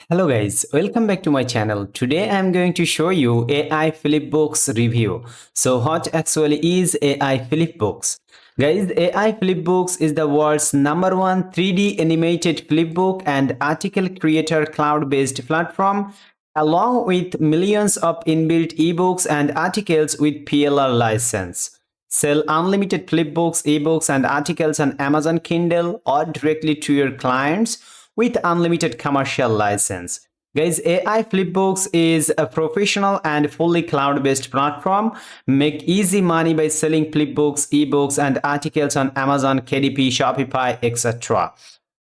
Hello guys, welcome back to my channel. Today I am going to show you AI FlipBooks review. So what actually is AI FlipBooks? Guys, AI FlipBooks is the world's #1 3D animated flipbook and article creator cloud-based platform along with millions of inbuilt ebooks and articles with PLR license. Sell unlimited flipbooks, ebooks and articles on Amazon Kindle or directly to your clients with unlimited commercial license. Guys, AI FlipBooks is a professional and fully cloud-based platform. Make easy money by selling flipbooks, ebooks, and articles on Amazon, KDP, Shopify, etc.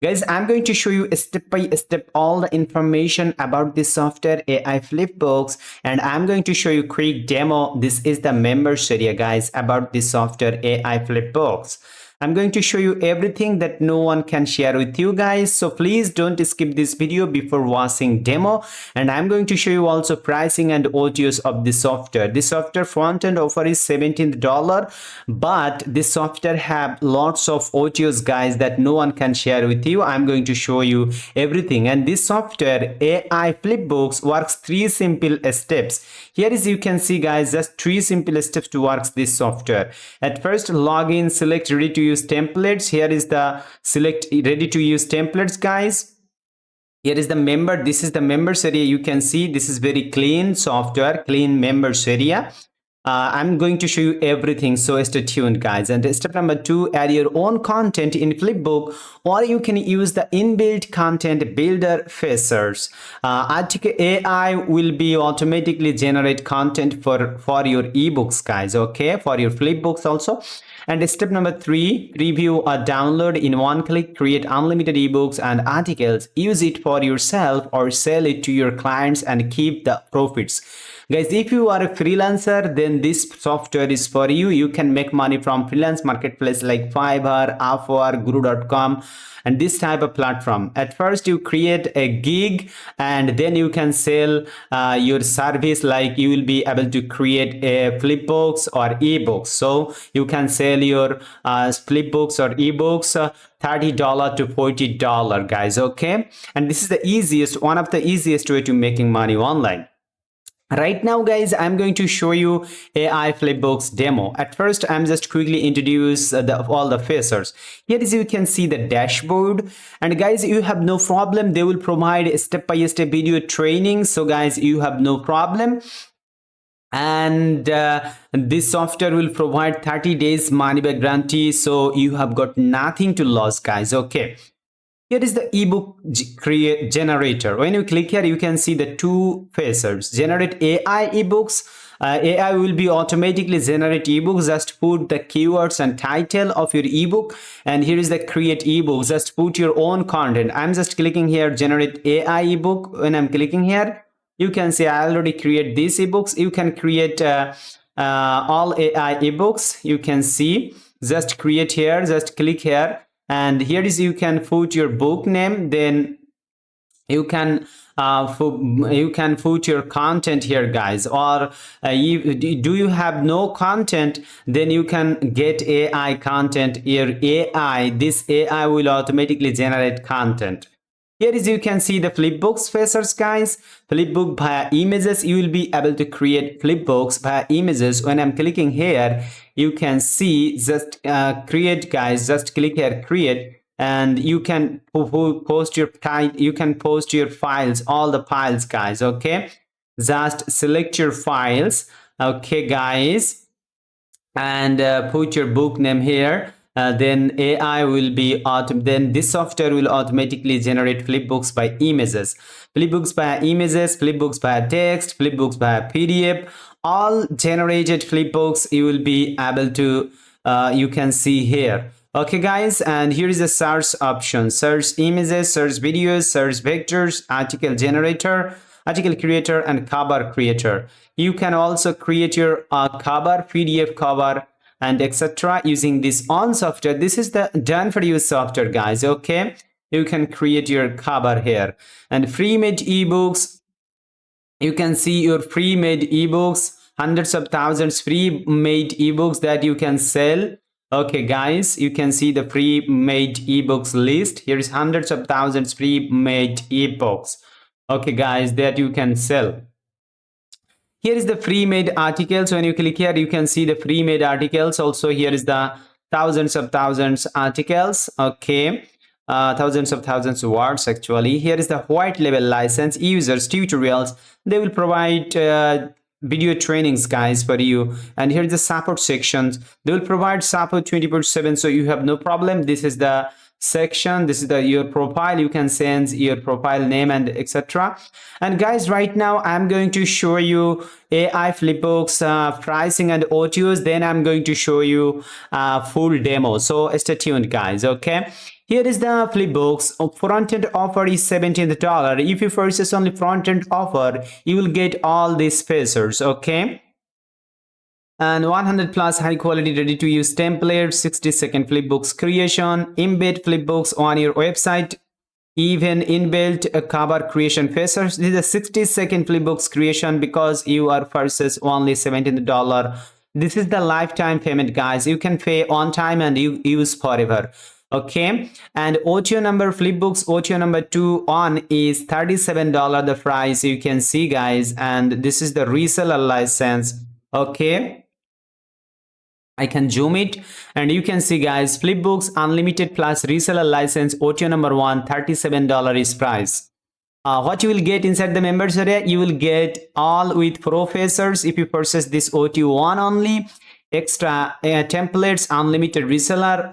Guys, I'm going to show you step by step all the information about this software AI FlipBooks, and I'm going to show you quick demo. This is the members area, guys, about this software AI FlipBooks. I'm going to show you everything that no one can share with you guys, so please don't skip this video before watching demo. And I'm going to show you also pricing and OTOs of this software. This software front end offer is $17, but this software have lots of OTOs, guys, that no one can share with you. I'm going to show you everything. And this software AI FlipBooks works 3 simple steps. Here is, you can see, guys, just 3 simple steps to work this software. At first, log in, select ready to use templates. Here is the select ready to use templates, guys. Here is the member. This is the members area. You can see this is very clean software, clean members area. I'm going to show you everything, so stay tuned, guys. And step number 2, add your own content in FlipBook, or you can use the inbuilt content builder features. Article AI will be automatically generate content for your ebooks, guys, okay, for your FlipBooks also. And step number 3, review or download in one click, create unlimited ebooks and articles, use it for yourself or sell it to your clients and keep the profits. Guys, if you are a freelancer, then this software is for you. You can make money from freelance marketplace like Fiverr, Upwork, Guru.com, and this type of platform. At first, you create a gig and then you can sell your service. Like you will be able to create a flipbooks or ebooks. So you can sell your flipbooks or ebooks $30 to $40, guys, okay? And this is the easiest, one of the easiest way to making money online. Right now, guys, I'm going to show you AI FlipBooks demo. At first, I'm just quickly introduce all the features. Here is, you can see the dashboard, and guys, you have no problem. They will provide a step-by-step video training. So guys, you have no problem. And this software will provide 30 days money back guarantee. So you have got nothing to lose, guys, okay? Here is the ebook generator. When you click here, you can see the 2 features. Generate AI ebooks. AI will be automatically generate ebooks. Just put the keywords and title of your ebook. And here is the create ebooks. Just put your own content. I'm just clicking here, generate AI ebook. When I'm clicking here, you can see I already create these ebooks. You can create all AI ebooks. You can see, just create here, just click here. And here is, you can put your book name, then you can put your content here, guys. Or do you have no content, then you can get AI content here. This AI will automatically generate content. Here is, you can see the flipbooks features, guys. Flipbook via images. You will be able to create flipbooks via images. When I'm clicking here, you can see just create, guys. Just click here, create, and you can post your type. You can post your files, all the files, guys, okay? Just select your files, okay, guys, and put your book name here. Then AI will be then this software will automatically generate flipbooks by images, flipbooks by images, flipbooks by text, flipbooks by PDF. All generated flipbooks you will be able to you can see here, okay, guys. And here is the search option: search images, search videos, search vectors, article generator, article creator, and cover creator. You can also create your cover, PDF cover, and etc. using this on software. This is the done for you software, guys, okay? You can create your cover here. And free made ebooks, you can see your free made ebooks, hundreds of thousands free made ebooks that you can sell. Okay, guys, you can see the free made ebooks list. Here is hundreds of thousands free made ebooks. Okay guys, that you can sell. Here is the free made articles. When you click here, you can see the free made articles. Also here is the thousands articles. Okay, thousands of words actually. Here is the white label license, users, tutorials. They will provide video trainings guys for you. And here is the support sections. They will provide support 24/7, so you have no problem. This is the section, this is the your profile. You can send your profile name and etc. And guys, right now I'm going to show you AI FlipBooks pricing and OTOs. Then I'm going to show you full demo, so stay tuned guys. Okay, here is the FlipBooks. Front-end offer is $17. If you purchase only front-end offer, you will get all these features. Okay, and 100 plus high quality ready to use templates, 60-second FlipBooks creation, embed FlipBooks on your website, even inbuilt cover creation features. This is a 60-second FlipBooks creation because you are purchase only $17. This is the lifetime payment guys. You can pay on time and you use forever. Okay, and OTO number FlipBooks OTO number 2 on is $37 the price you can see guys, and this is the reseller license. Okay, I can zoom it and you can see guys, FlipBooks Unlimited plus reseller license OTO number 1, $37 is price. What you will get inside the members area, you will get all with professors if you purchase this OTO 1 only. Extra templates, unlimited reseller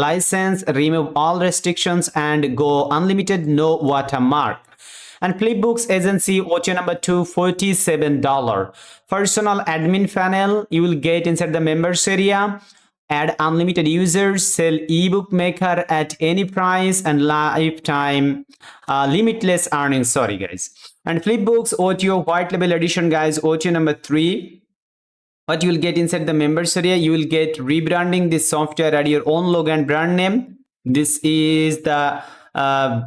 license, remove all restrictions and go unlimited, no watermark. And FlipBooks agency OTO number 2, $47. Personal admin panel you will get inside the members area. Add unlimited users, sell ebook maker at any price, and lifetime limitless earnings. Sorry guys. And FlipBooks OTO white label edition guys, OTO number 3. What you will get inside the members area, you will get rebranding this software, add your own logo and brand name. This is the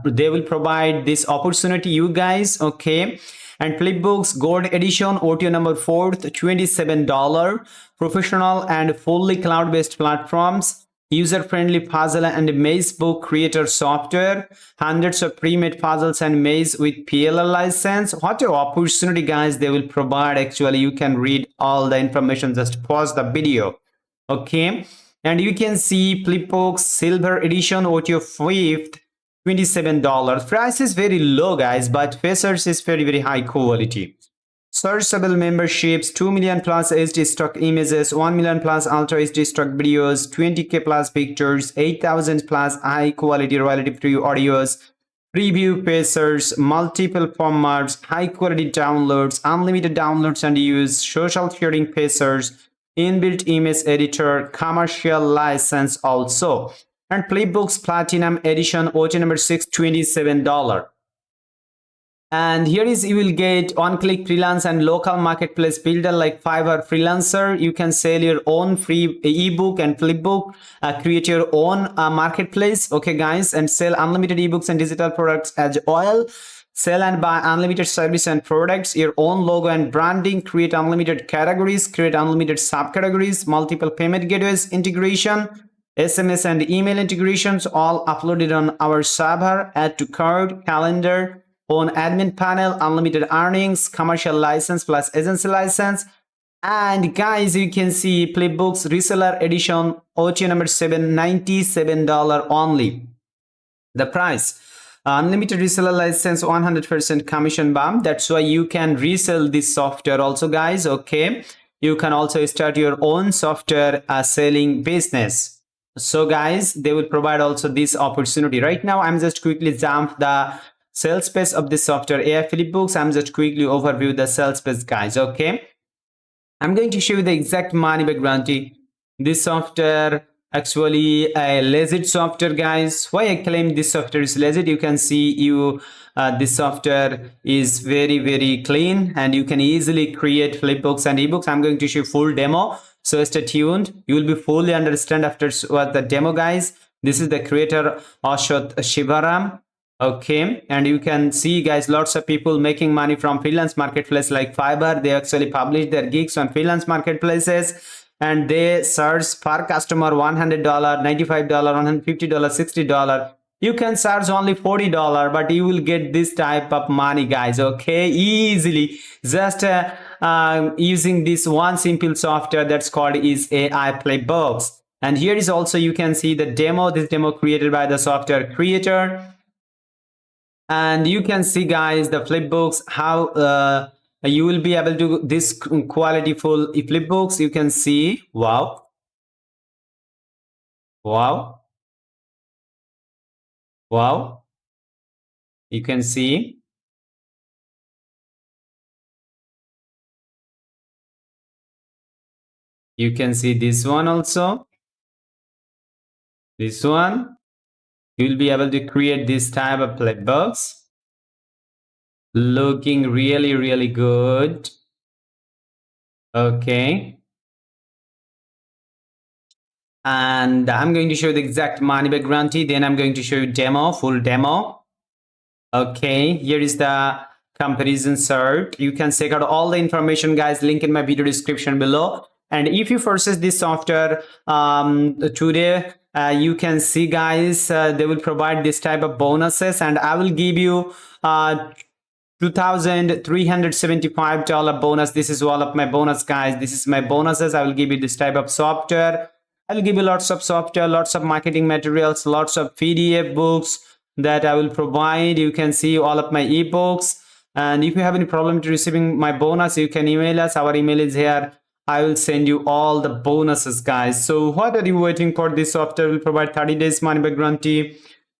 they will provide this opportunity you guys. Okay, and FlipBooks Gold Edition OTO number 4, $27. Professional and fully cloud-based platforms, user-friendly puzzle and maze book creator software, hundreds of pre-made puzzles and maze with PLL license. What an opportunity guys they will provide. Actually, you can read all the information, just pause the video. Okay, and you can see FlipBooks Silver Edition OTO 5th, $27. Price is very low guys, but features is very high quality. Searchable memberships, 2 million plus HD stock images, 1 million plus ultra HD stock videos, 20k plus pictures, 8,000 plus high quality relative to audios, preview features, multiple formats, high quality downloads, unlimited downloads and use, social sharing features, inbuilt image editor, commercial license also. And FlipBooks Platinum Edition OTO number 6, $27. And here is you will get on-click freelance and local marketplace builder like Fiverr Freelancer. You can sell your own free ebook and FlipBook, create your own marketplace. Okay guys, and sell unlimited ebooks and digital products as well. Sell and buy unlimited service and products, your own logo and branding, create unlimited categories, create unlimited subcategories, multiple payment gateways integration, SMS and email integrations all uploaded on our server, add to cart, calendar, own admin panel, unlimited earnings, commercial license plus agency license. And guys, you can see FlipBooks Reseller Edition OTO number 7, $97 only. The price. Unlimited reseller license, 100% commission bump. That's why you can resell this software also guys. Okay, you can also start your own software selling business. So guys, they will provide also this opportunity. Right now I'm just quickly jump the sales page of this software AI FlipBooks. I'm just quickly overview the sales page guys. Okay, I'm going to show you the exact money back guarantee. This software actually a legit software guys. Why I claim this software is legit, you can see this software is very clean and you can easily create FlipBooks and ebooks. I'm going to show full demo, so stay tuned. You will be fully understand after what the demo guys. This is the creator Ashot Shivaram. Okay, and you can see guys, lots of people making money from freelance marketplace like Fiverr. They actually publish their gigs on freelance marketplaces and they charge per customer $100, $95, $150, $60. you can charge only $40, but you will get this type of money, guys. Okay, easily, just using this one simple software that's called is AI FlipBooks. And here is also, you can see the demo, this demo created by the software creator. And you can see, guys, the FlipBooks, how you will be able to this quality full FlipBooks. You can see, wow, wow, wow. You can see, you can see this one also, this one. You will be able to create this type of FlipBooks, looking really, really good. Okay. And I'm going to show you the exact money back guarantee. Then I'm going to show you demo, full demo. Okay, here is the comparison chart. You can check out all the information, guys. Link in my video description below. And if you purchase this software today, you can see, guys, they will provide this type of bonuses, and I will give you $2,375 bonus. This is all of my bonus, guys. This is my bonuses. I will give you this type of software. I'll give you lots of software, lots of marketing materials, lots of PDF books that I will provide. You can see all of my ebooks. And if you have any problem to receiving my bonus, you can email us. Our email is here. I will send you all the bonuses, guys. So what are you waiting for? This software will provide 30 days money back guarantee.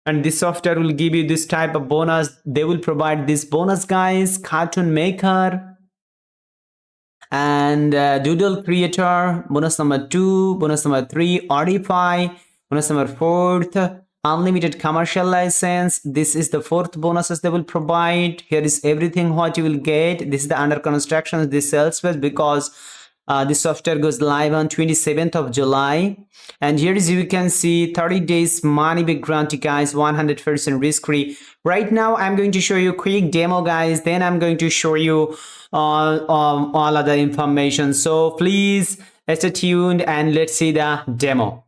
And this software will give you this type of bonus. They will provide this bonus, guys: cartoon maker and doodle creator, bonus number 2, bonus number 3, Audify, bonus number 4th, unlimited commercial license. This is the 4th bonuses they will provide. Here is everything what you will get. This is the under construction, this sales page, because this software goes live on 27th of July. And here is, you can see 30 days money back guarantee, guys, 100% risk free. Right now I'm going to show you a quick demo, guys. Then I'm going to show you all other information. So please stay tuned and let's see the demo.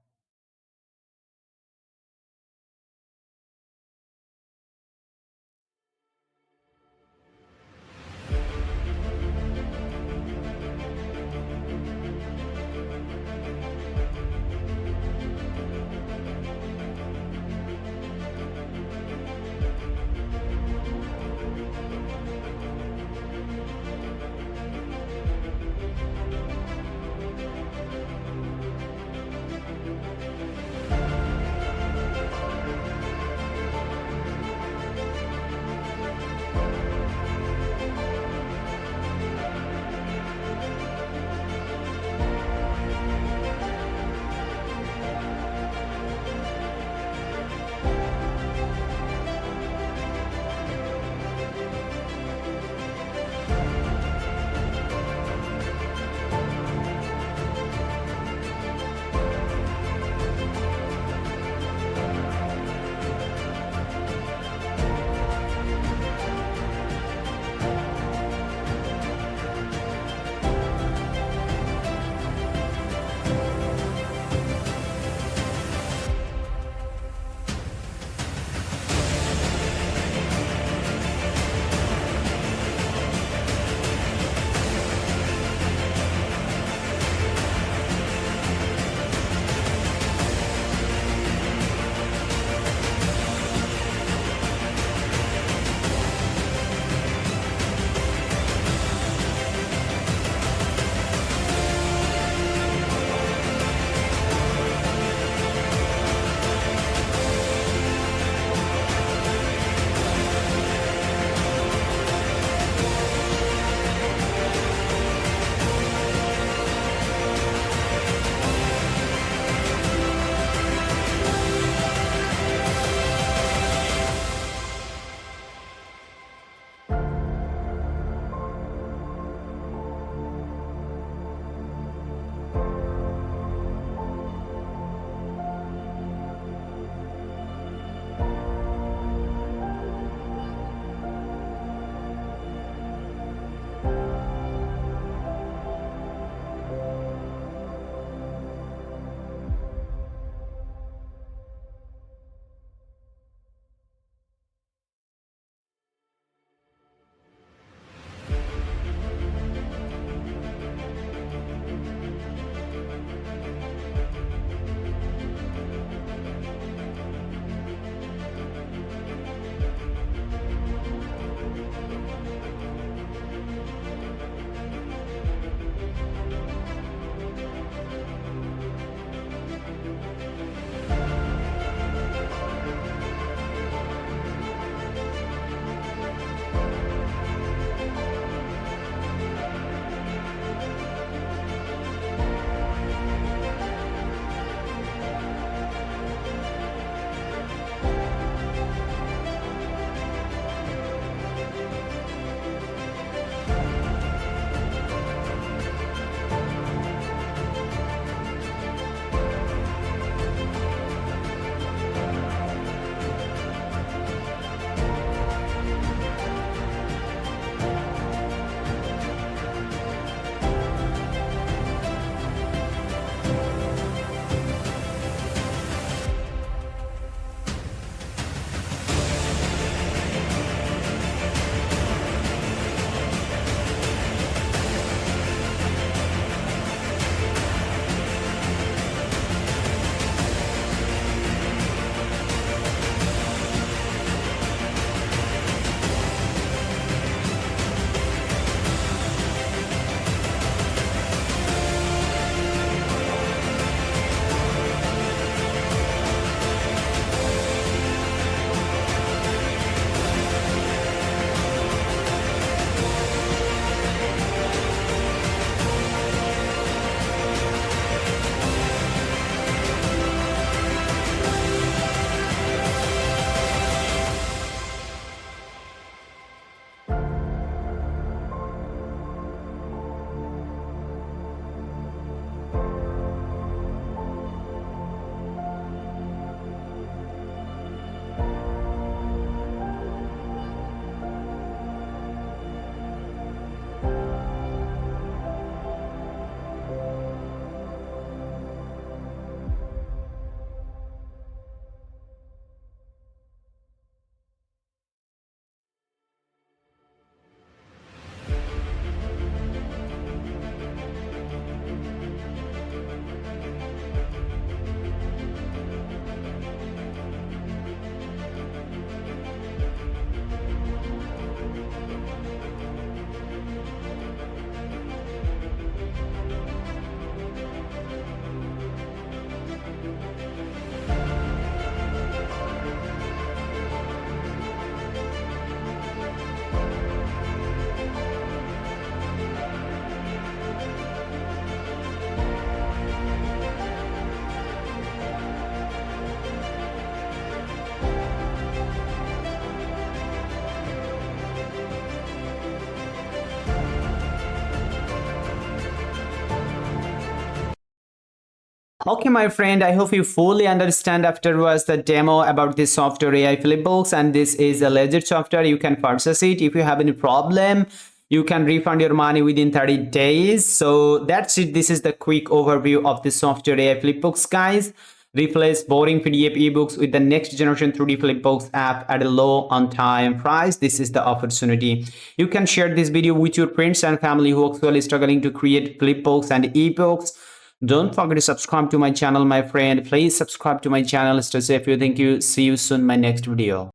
Okay, my friend, I hope you fully understand afterwards the demo about this software AI FlipBooks, and this is a legit software. You can purchase it. If you have any problem, you can refund your money within 30 days. So that's it. This is the quick overview of the software AI FlipBooks, guys. Replace boring PDF ebooks with the next generation 3D FlipBooks app at a low on-time price. This is the opportunity. You can share this video with your friends and family who are actually struggling to create FlipBooks and eBooks. Don't forget to subscribe to my channel, my friend. Please subscribe to my channel. Stay safe. Thank you. See you soon in my next video.